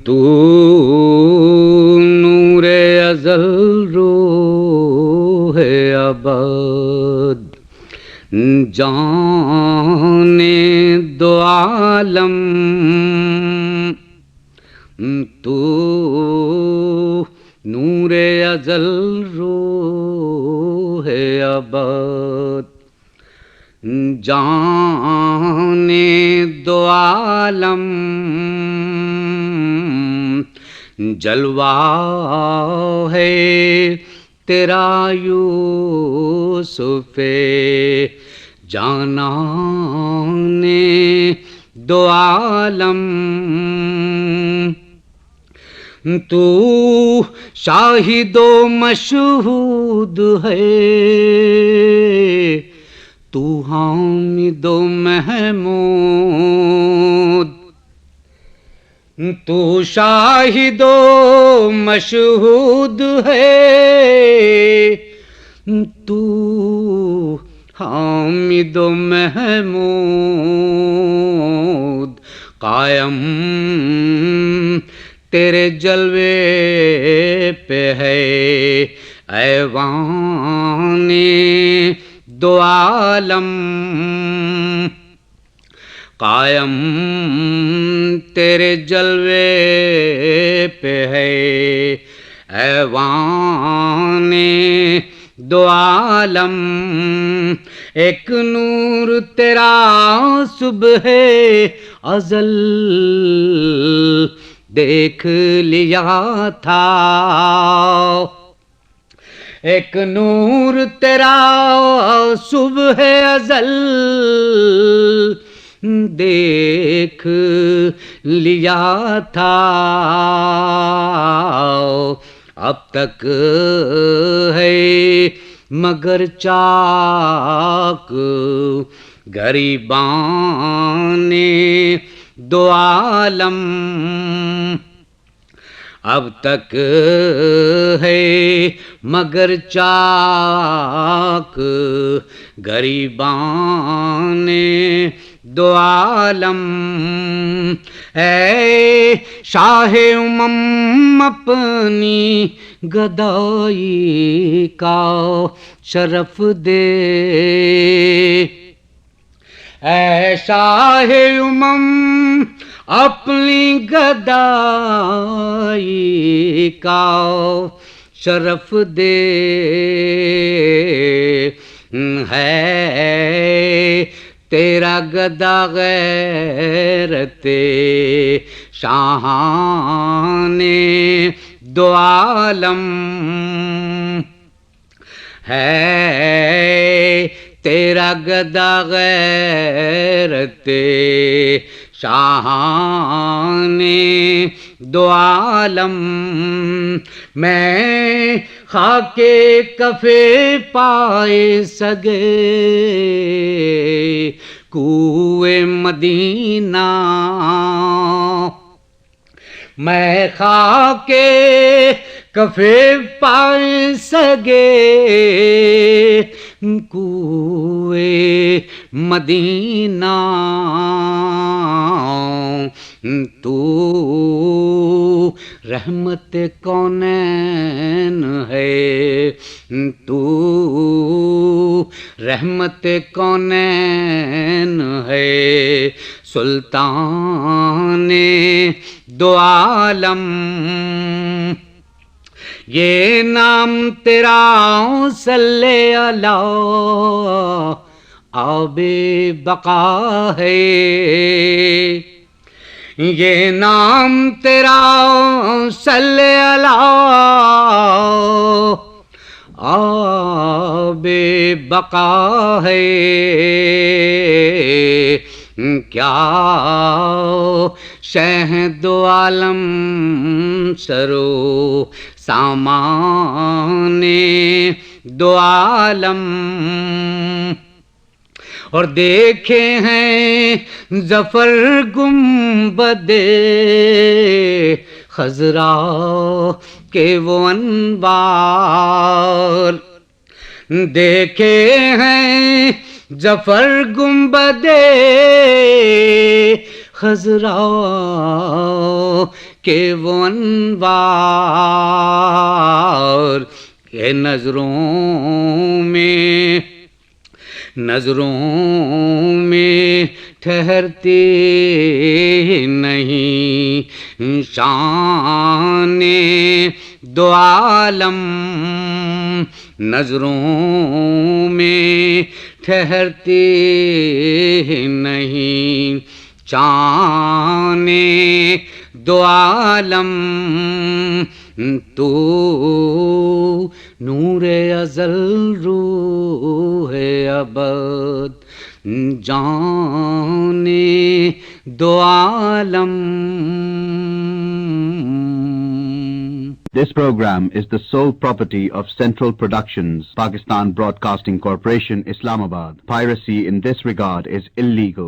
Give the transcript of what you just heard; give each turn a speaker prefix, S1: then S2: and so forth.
S1: تو نور ازل روح ابد جان دو عالم، تو نور ازل روح ابد جان دو عالم، جلوہ ہے تیرا یوسف جانان دو عالم، تو شاہد و مشہود ہے، تو حامد و محمود، تو شاہد و مشہود ہے، تو حامد و محمود، قائم تیرے جلوے پہ ہے ایوان دو عالم، قائم تیرے جلوے پہ ہے ایوان دو عالم، ایک نور تیرا صبح ازل دیکھ لیا تھا، ایک نور تیرا صبح ازل دیکھ لیا تھا، اب تک ہے مگر چاک گریبان دو عالم، اب تک ہے مگر چاک گریبان دو عالم، اے شاہ امم اپنی گدائی کا شرف دے، اے شاہ امم اپنی گدائی کا شرف دے، ہے تیرا گدا غیرت شاہان دو عالم، ہے تیرا گدا غیرت شاہان دو عالم، میں خاک کفے پائے سگے کوئے مدینہ، میں خاک کفے پائے سگے کوئے مدینہ، تو رحمت کونین ہے، تو رحمت کونین ہے، سلطان دو عالم، یہ نام تیرا صلی اللہ آب بقا ہے، یہ نام تیرا صلی اللہ آب بقا ہے، کیا شہ دو عالم سرو سامان دو عالم، اور دیکھے ہیں ظفر گنبد خضرا کے وہ انوار، دیکھے ہیں ظفر گنبد خضرا کے وہ انوار کہ نظروں میں ٹھہرتے نہیں، شان دو عالم نظروں میں ٹھہرتے نہیں، شان دو عالم تو نور ازل روح ابد جان دو عالم.
S2: This program is the sole property of Central Productions, Pakistan Broadcasting Corporation, Islamabad. Piracy in this regard is illegal.